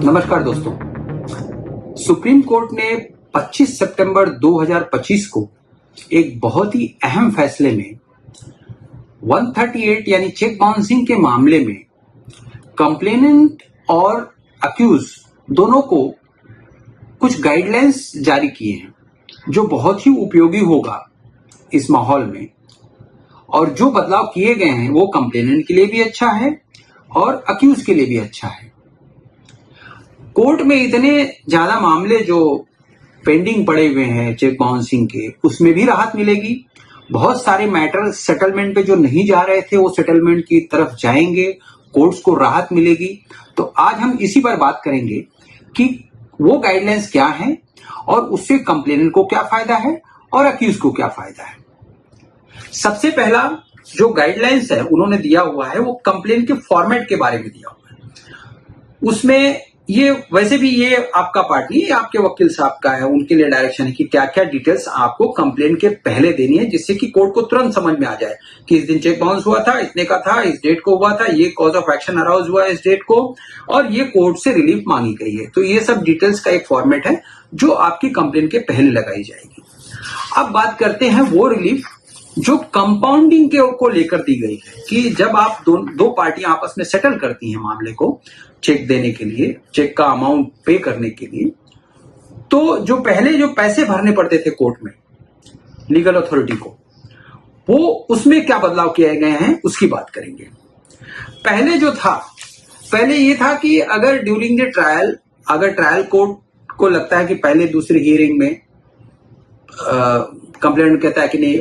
नमस्कार दोस्तों। Supreme court ने 25 सितंबर 2025 को एक बहुत ही अहम फैसले में 138 यानी चेक बाउंसिंग के मामले में कंप्लेनेंट और अक्यूज दोनों को कुछ गाइडलाइंस जारी किए हैं जो बहुत ही उपयोगी होगा इस माहौल में। और जो बदलाव किए गए हैं वो कंप्लेनेंट के लिए भी अच्छा है और अक्यूज के लिए भी अच्छा है। कोर्ट में इतने ज्यादा मामले जो पेंडिंग पड़े हुए हैं चेक बाउंसिंग के, उसमें भी राहत मिलेगी। बहुत सारे मैटर सेटलमेंट पे जो नहीं जा रहे थे वो सेटलमेंट की तरफ जाएंगे, कोर्ट्स को राहत मिलेगी। तो आज हम इसी पर बात करेंगे कि वो गाइडलाइंस क्या हैं और उससे कंप्लेनेंट को क्या फायदा है और अक्यूज को क्या फायदा है। सबसे पहला जो गाइडलाइंस है उन्होंने दिया हुआ है वो कंप्लेंट के फॉर्मेट के बारे में दिया हुआ है। उसमें ये वैसे भी ये आपका पार्ट नहीं, आपके वकील साहब का है, उनके लिए डायरेक्शन है कि क्या क्या डिटेल्स आपको कंप्लेंट के पहले देनी है, जिससे कि कोर्ट को तुरंत समझ में आ जाए कि इस दिन चेक बाउंस हुआ था, इतने का था, इस डेट को हुआ था, ये कॉज ऑफ एक्शन अराउज हुआ इस डेट को और ये कोर्ट से रिलीफ मांगी गई है। तो ये सब डिटेल्स का एक फॉर्मेट है जो आपकी कंप्लेंट के पहले लगाई जाएगी। अब बात करते हैं वो रिलीफ जो कंपाउंडिंग को लेकर दी गई है कि जब आप दो पार्टियां आपस में सेटल करती हैं मामले को चेक देने के लिए, चेक का अमाउंट पे करने के लिए, तो जो पहले जो पैसे भरने पड़ते थे कोर्ट में लीगल अथॉरिटी को, वो उसमें क्या बदलाव किए गए हैं उसकी बात करेंगे। पहले जो था, पहले ये था कि अगर ड्यूरिंग द ट्रायल, अगर ट्रायल कोर्ट को लगता है कि पहले दूसरी हियरिंग में कंप्लेंट कहता है कि नहीं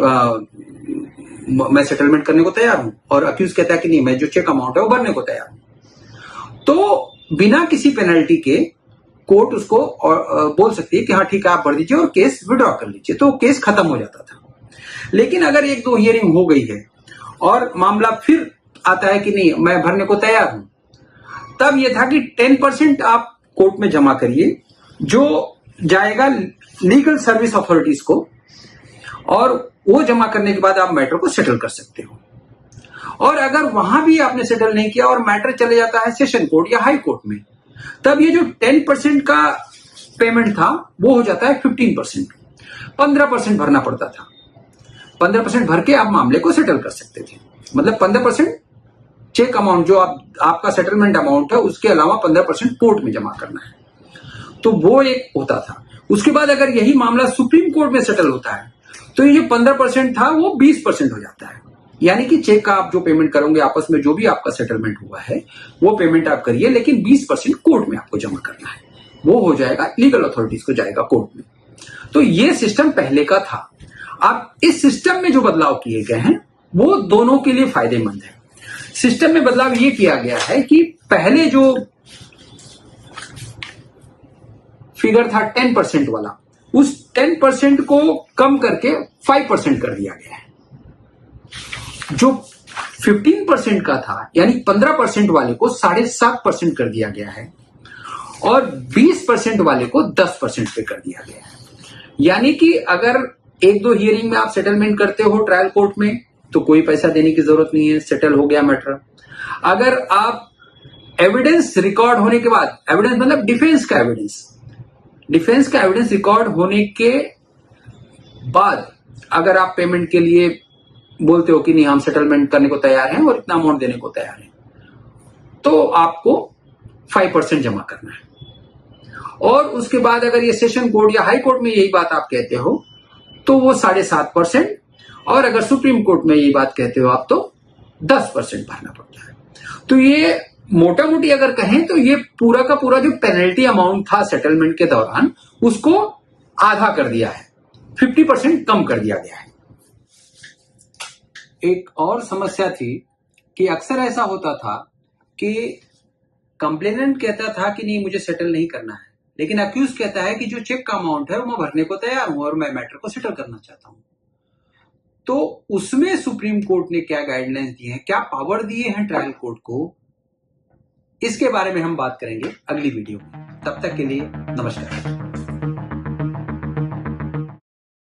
मैं सेटलमेंट करने को तैयार हूं और अक्यूज कहता है कि नहीं मैं जो चेक अमाउंट है वो भरने को तैयार हूं, तो बिना किसी पेनल्टी के कोर्ट उसको बोल सकती है कि हाँ ठीक है आप भर दीजिए और केस विड्रॉ कर लीजिए, तो केस खत्म हो जाता था। लेकिन अगर एक दो हियरिंग हो गई है और मामला फिर आता है कि नहीं मैं भरने को तैयार हूं, तब यह था कि 10% आप कोर्ट में जमा करिए जो जाएगा लीगल सर्विस अथॉरिटीज को, और वो जमा करने के बाद आप मैटर को सेटल कर सकते हो। और अगर वहां भी आपने सेटल नहीं किया और मैटर चले जाता है सेशन कोर्ट या हाई कोर्ट में, तब ये जो 10% का पेमेंट था वो हो जाता है 15%। 15% भरना पड़ता था। 15% भर के आप मामले को सेटल कर सकते थे। मतलब 15% चेक अमाउंट जो आपका सेटलमेंट अमाउंट है उसके अलावा 15% कोर्ट में जमा करना है, तो वो एक होता था। उसके बाद अगर यही मामला सुप्रीम कोर्ट में सेटल होता है तो ये जो 15% था वो 20% हो जाता है। यानी कि चेक का आप जो पेमेंट करोगे आपस में, जो भी आपका सेटलमेंट हुआ है वो पेमेंट आप करिए, लेकिन 20% कोर्ट में आपको जमा करना है, वो हो जाएगा लीगल अथॉरिटीज को जाएगा कोर्ट में। तो ये सिस्टम पहले का था। अब इस सिस्टम में जो बदलाव किए गए हैं वो दोनों के लिए फायदेमंद है। सिस्टम में बदलाव ये किया गया है कि पहले जो फिगर था 10% वाला, उस 10% को कम करके 5% कर दिया गया है। जो 15% का था यानी 15% वाले को 7.5% कर दिया गया है और 20% वाले को 10% पे कर दिया गया है। यानी कि अगर एक दो हियरिंग में आप सेटलमेंट करते हो ट्रायल कोर्ट में तो कोई पैसा देने की जरूरत नहीं है, सेटल हो गया मैटर। अगर आप एविडेंस रिकॉर्ड होने के बाद, एविडेंस मतलब डिफेंस का एविडेंस रिकॉर्ड होने के बाद अगर आप पेमेंट के लिए बोलते हो कि नहीं हम सेटलमेंट करने को तैयार हैं और इतना अमाउंट देने को तैयार हैं, तो आपको 5% जमा करना है। और उसके बाद अगर ये सेशन कोर्ट या हाई कोर्ट में यही बात आप कहते हो तो वो 7.5%, और अगर सुप्रीम कोर्ट में यही बात कहते हो आप तो 10% भरना पड़ता है। तो ये मोटा मोटी अगर कहें तो ये पूरा का पूरा जो पेनल्टी अमाउंट था सेटलमेंट के दौरान उसको आधा कर दिया है, 50% कम कर दिया गया है। एक और समस्या थी कि अक्सर ऐसा होता था कि कंप्लेनेंट कहता था कि नहीं मुझे सेटल नहीं करना है, लेकिन अक्यूज कहता है कि जो चेक का अमाउंट है वो मैं भरने को तैयार हूं और मैं मैटर को सेटल करना चाहता हूं। तो उसमें सुप्रीम कोर्ट ने क्या गाइडलाइंस दिए हैं, क्या पावर दिए हैं ट्रायल कोर्ट को, इसके बारे में हम बात करेंगे अगली वीडियो में। तब तक के लिए नमस्कार।